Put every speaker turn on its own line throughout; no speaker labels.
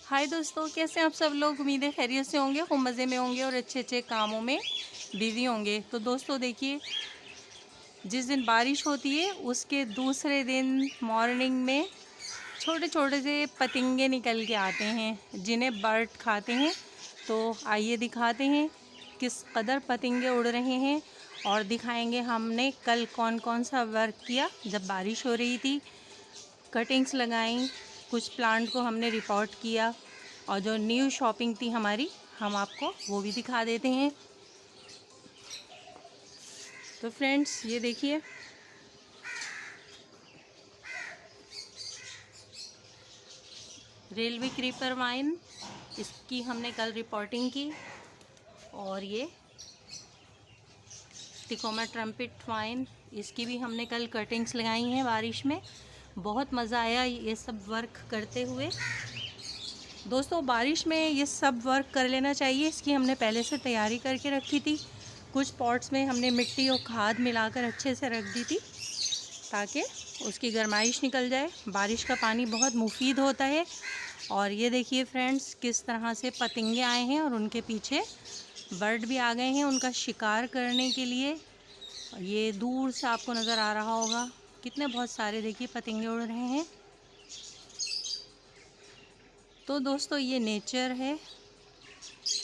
हाय दोस्तों, कैसे हैं आप सब लोग। उम्मीद है खैरियत से होंगे, खूब मज़े में होंगे और अच्छे अच्छे कामों में बिज़ी होंगे। तो दोस्तों देखिए, जिस दिन बारिश होती है उसके दूसरे दिन मॉर्निंग में छोटे छोटे से पतंगे निकल के आते हैं जिन्हें बर्ड खाते हैं। तो आइए दिखाते हैं किस कदर पतंगे उड़ रहे हैं और दिखाएंगे हमने कल कौन कौन सा वर्क किया जब बारिश हो रही थी। कटिंग्स लगाई, कुछ प्लांट को हमने रिपोर्ट किया और जो न्यू शॉपिंग थी हमारी, हम आपको वो भी दिखा देते हैं। तो फ्रेंड्स ये देखिए, रेलवे क्रीपर वाइन, इसकी हमने कल रिपोर्टिंग की। और ये टिकोमा ट्रम्पेट वाइन, इसकी भी हमने कल कटिंग्स लगाई हैं बारिश में। बहुत मज़ा आया ये सब वर्क करते हुए। दोस्तों बारिश में ये सब वर्क कर लेना चाहिए, इसकी हमने पहले से तैयारी करके रखी थी। कुछ पॉट्स में हमने मिट्टी और खाद मिलाकर अच्छे से रख दी थी ताकि उसकी गर्माइश निकल जाए। बारिश का पानी बहुत मुफीद होता है। और ये देखिए फ्रेंड्स, किस तरह से पतंगे आए हैं और उनके पीछे बर्ड भी आ गए हैं उनका शिकार करने के लिए। ये दूर से आपको नज़र आ रहा होगा, कितने बहुत सारे देखिए पतंगे उड़ रहे हैं। तो दोस्तों ये नेचर है,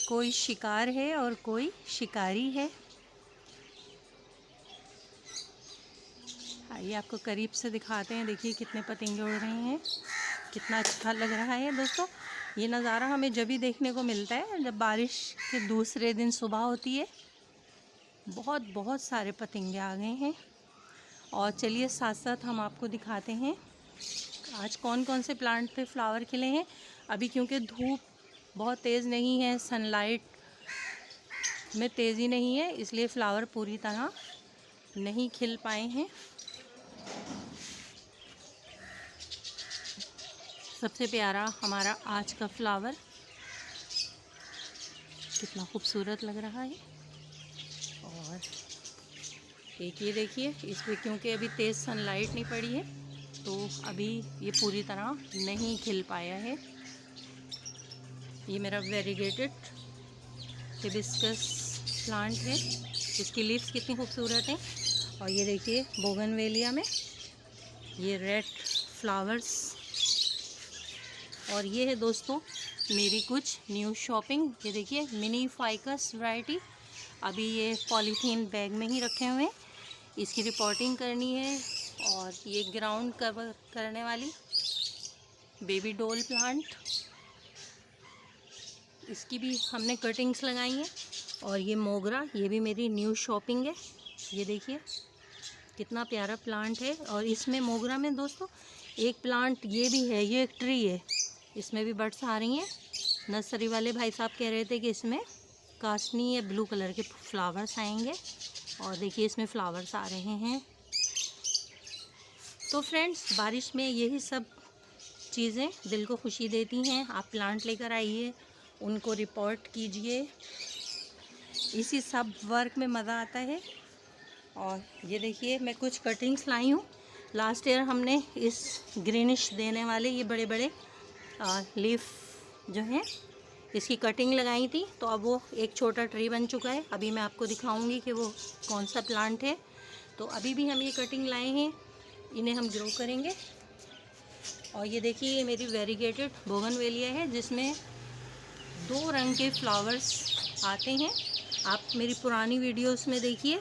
कोई शिकार है और कोई शिकारी है। आइए आपको करीब से दिखाते हैं। देखिए कितने पतंगे उड़ रहे हैं, कितना अच्छा लग रहा है। दोस्तों ये नज़ारा हमें जब भी देखने को मिलता है जब बारिश के दूसरे दिन सुबह होती है। बहुत बहुत सारे पतंगे आ गए हैं। और चलिए साथ साथ हम आपको दिखाते हैं आज कौन कौन से प्लांट पे फ्लावर खिले हैं। अभी क्योंकि धूप बहुत तेज़ नहीं है, सनलाइट में तेज़ी नहीं है, इसलिए फ्लावर पूरी तरह नहीं खिल पाए हैं। सबसे प्यारा हमारा आज का फ्लावर कितना खूबसूरत लग रहा है। और एक ये देखिए, इस पर क्योंकि अभी तेज़ सनलाइट नहीं पड़ी है तो अभी ये पूरी तरह नहीं खिल पाया है। ये मेरा वेरीगेटेड हिबिस्कस प्लांट है, इसकी लीव्स कितनी खूबसूरत हैं। और ये देखिए बोगनवेलिया में ये रेड फ्लावर्स। और ये है दोस्तों मेरी कुछ न्यू शॉपिंग। ये देखिए मिनी फाइकस वैरायटी, अभी ये पॉलीथीन बैग में ही रखे हुए हैं, इसकी रिपोर्टिंग करनी है। और ये ग्राउंड कवर करने वाली बेबी डॉल प्लांट, इसकी भी हमने कटिंग्स लगाई हैं। और ये मोगरा, ये भी मेरी न्यू शॉपिंग है। ये देखिए कितना प्यारा प्लांट है। और इसमें मोगरा में दोस्तों एक प्लांट ये भी है, ये एक ट्री है, इसमें भी बर्ड्स आ रही हैं। नर्सरी वाले भाई साहब कह रहे थे कि इसमें कास्नी या ब्लू कलर के फ्लावर्स आएंगे। और देखिए इसमें फ्लावर्स आ रहे हैं। तो फ्रेंड्स बारिश में यही सब चीज़ें दिल को खुशी देती हैं। आप प्लांट लेकर आइए, उनको रिपोर्ट कीजिए, इसी सब वर्क में मज़ा आता है। और ये देखिए मैं कुछ कटिंग्स लाई हूँ। लास्ट ईयर हमने इस ग्रीनिश देने वाले ये बड़े बड़े लीफ जो हैं इसकी कटिंग लगाई थी, तो अब वो एक छोटा ट्री बन चुका है। अभी मैं आपको दिखाऊंगी कि वो कौन सा प्लांट है। तो अभी भी हम ये कटिंग लाए हैं, इन्हें हम ग्रो करेंगे। और ये देखिए ये मेरी वेरीगेटेड बोगनवेलिया है जिसमें 2 रंग के फ्लावर्स आते हैं। आप मेरी पुरानी वीडियोस में देखिए,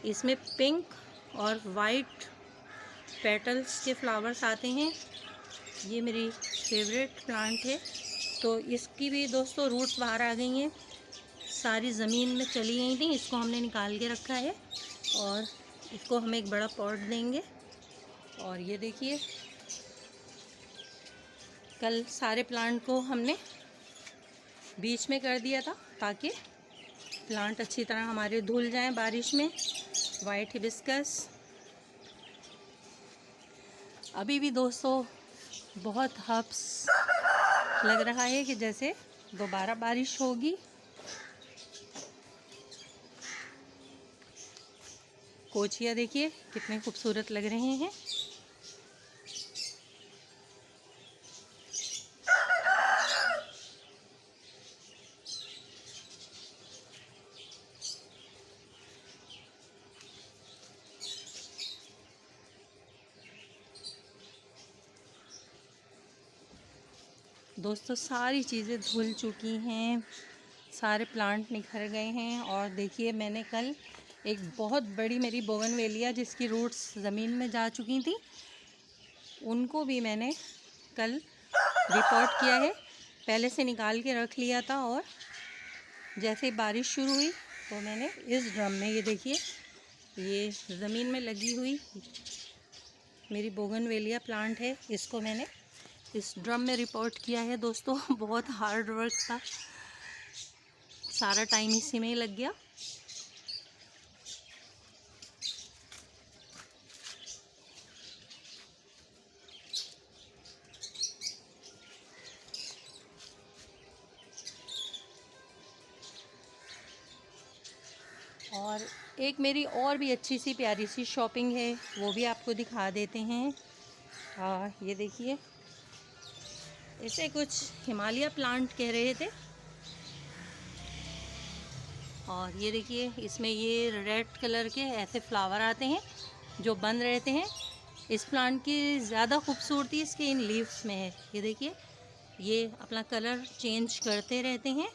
इसमें पिंक और वाइट पेटल्स के फ्लावर्स आते हैं। ये मेरी फेवरेट प्लांट है। तो इसकी भी दोस्तों रूट्स बाहर आ गई हैं, सारी ज़मीन में चली गई थी, इसको हमने निकाल के रखा है और इसको हम एक बड़ा पॉट देंगे। और ये देखिए कल सारे प्लांट को हमने बीच में कर दिया था ताकि प्लांट अच्छी तरह हमारे धुल जाएं बारिश में। वाइट हिबिस्कस अभी भी दोस्तों बहुत हब्स लग रहा है कि जैसे दोबारा बारिश होगी। कोचिया देखिए कितने खूबसूरत लग रहे हैं। दोस्तों सारी चीज़ें धुल चुकी हैं, सारे प्लांट निखर गए हैं। और देखिए मैंने कल एक बहुत बड़ी मेरी बोगनवेलिया जिसकी रूट्स ज़मीन में जा चुकी थी, उनको भी मैंने कल रिपोर्ट किया है। पहले से निकाल के रख लिया था और जैसे बारिश शुरू हुई तो मैंने इस ड्रम में, ये देखिए ये ज़मीन में लगी हुई मेरी बोगनवेलिया प्लांट है, इसको मैंने इस ड्रम में रिपोर्ट किया है। दोस्तों बहुत हार्ड वर्क था, सारा टाइम इसी में ही लग गया। और एक मेरी और भी अच्छी सी प्यारी सी शॉपिंग है, वो भी आपको दिखा देते हैं। ये देखिए, इसे कुछ हिमालय प्लांट कह रहे थे। और ये देखिए इसमें ये रेड कलर के ऐसे फ्लावर आते हैं जो बंद रहते हैं। इस प्लांट की ज़्यादा खूबसूरती इसके इन लीव्स में है। ये देखिए ये अपना कलर चेंज करते रहते हैं,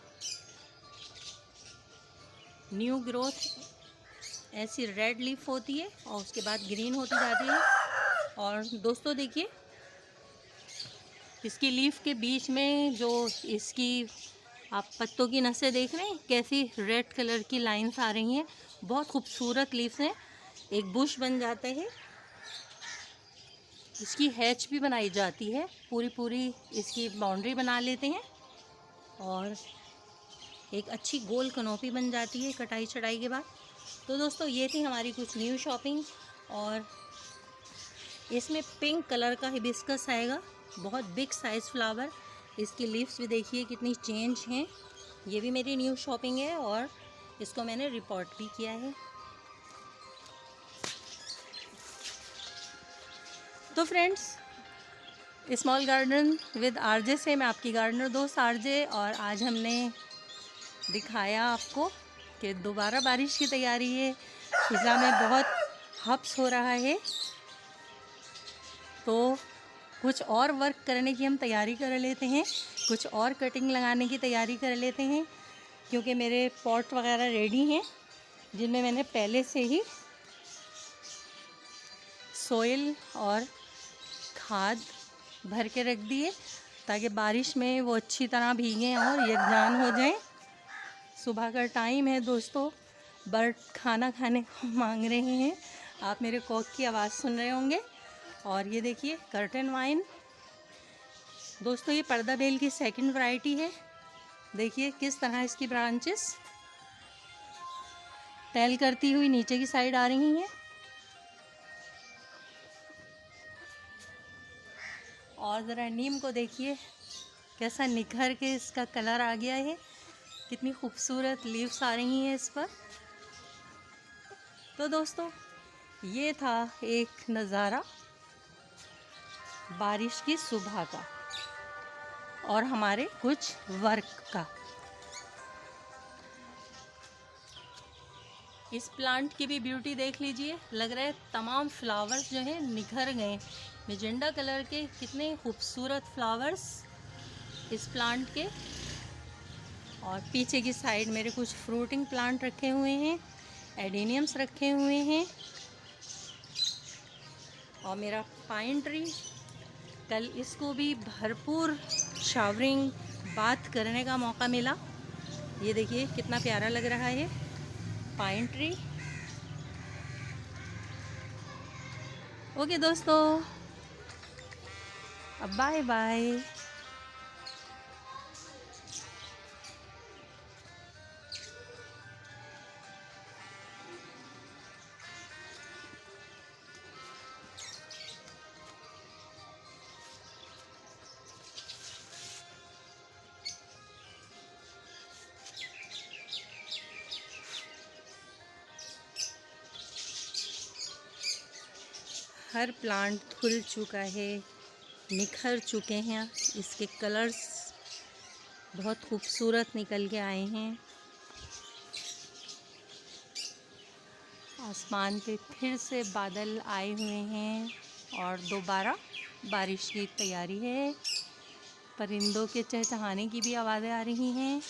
न्यू ग्रोथ ऐसी रेड लीफ होती है और उसके बाद ग्रीन होती जाती है। और दोस्तों देखिए इसकी लीफ के बीच में जो इसकी आप पत्तों की नसें देख रहे हैं, कैसी रेड कलर की लाइंस आ रही हैं, बहुत खूबसूरत लीफ हैं। एक बुश बन जाता है, इसकी हैच भी बनाई जाती है, पूरी इसकी बाउंड्री बना लेते हैं और एक अच्छी गोल कनोपी बन जाती है कटाई चढ़ाई के बाद। तो दोस्तों ये थी हमारी कुछ न्यू शॉपिंग। और इसमें पिंक कलर का हिबिस्कस आएगा, बहुत बिग साइज़ फ्लावर। इसकी लीव्स भी देखिए कितनी चेंज हैं। ये भी मेरी न्यू शॉपिंग है और इसको मैंने रिपोर्ट भी किया है। तो friends, small garden with RJ से मैं आपकी गार्डनर दोस्त आरजे, और आज हमने दिखाया आपको कि दोबारा बारिश की तैयारी है। फिज़ा में बहुत हब्स हो रहा है, तो कुछ और वर्क करने की हम तैयारी कर लेते हैं, कुछ और कटिंग लगाने की तैयारी कर लेते हैं, क्योंकि मेरे पॉट वगैरह रेडी हैं जिनमें मैंने पहले से ही सोइल और खाद भर के रख दिए ताकि बारिश में वो अच्छी तरह भीगें और यकजान हो जाएं। सुबह का टाइम है दोस्तों, बर्ड खाना खाने को मांग रहे हैं, आप मेरे कॉक की आवाज़ सुन रहे होंगे। और ये देखिए कर्टन वाइन, दोस्तों ये पर्दा बेल की सेकंड वैरायटी है। देखिए किस तरह इसकी ब्रांचेस टैल करती हुई नीचे की साइड आ रही हैं। और ज़रा नीम को देखिए कैसा निखर के इसका कलर आ गया है, कितनी खूबसूरत लीव्स आ रही हैं इस पर। तो दोस्तों ये था एक नज़ारा बारिश की सुबह का और हमारे कुछ वर्क का। इस प्लांट की भी ब्यूटी देख लीजिए, लग रहा है तमाम फ्लावर्स जो हैं निखर गए। मैजेंडा कलर के कितने खूबसूरत फ्लावर्स इस प्लांट के। और पीछे की साइड मेरे कुछ फ्रूटिंग प्लांट रखे हुए हैं, एडेनियम्स रखे हुए हैं। और मेरा पाइन ट्री, कल इसको भी भरपूर शावरिंग बाथ करने का मौका मिला। ये देखिए कितना प्यारा लग रहा है पाइन ट्री। ओके दोस्तों, अब बाय बाय। हर प्लांट खुल चुका है, निखर चुके हैं, इसके कलर्स बहुत खूबसूरत निकल के आए हैं। आसमान पे फिर से बादल आए हुए हैं और दोबारा बारिश की तैयारी है। परिंदों के चहचहाने की भी आवाज़ें आ रही हैं।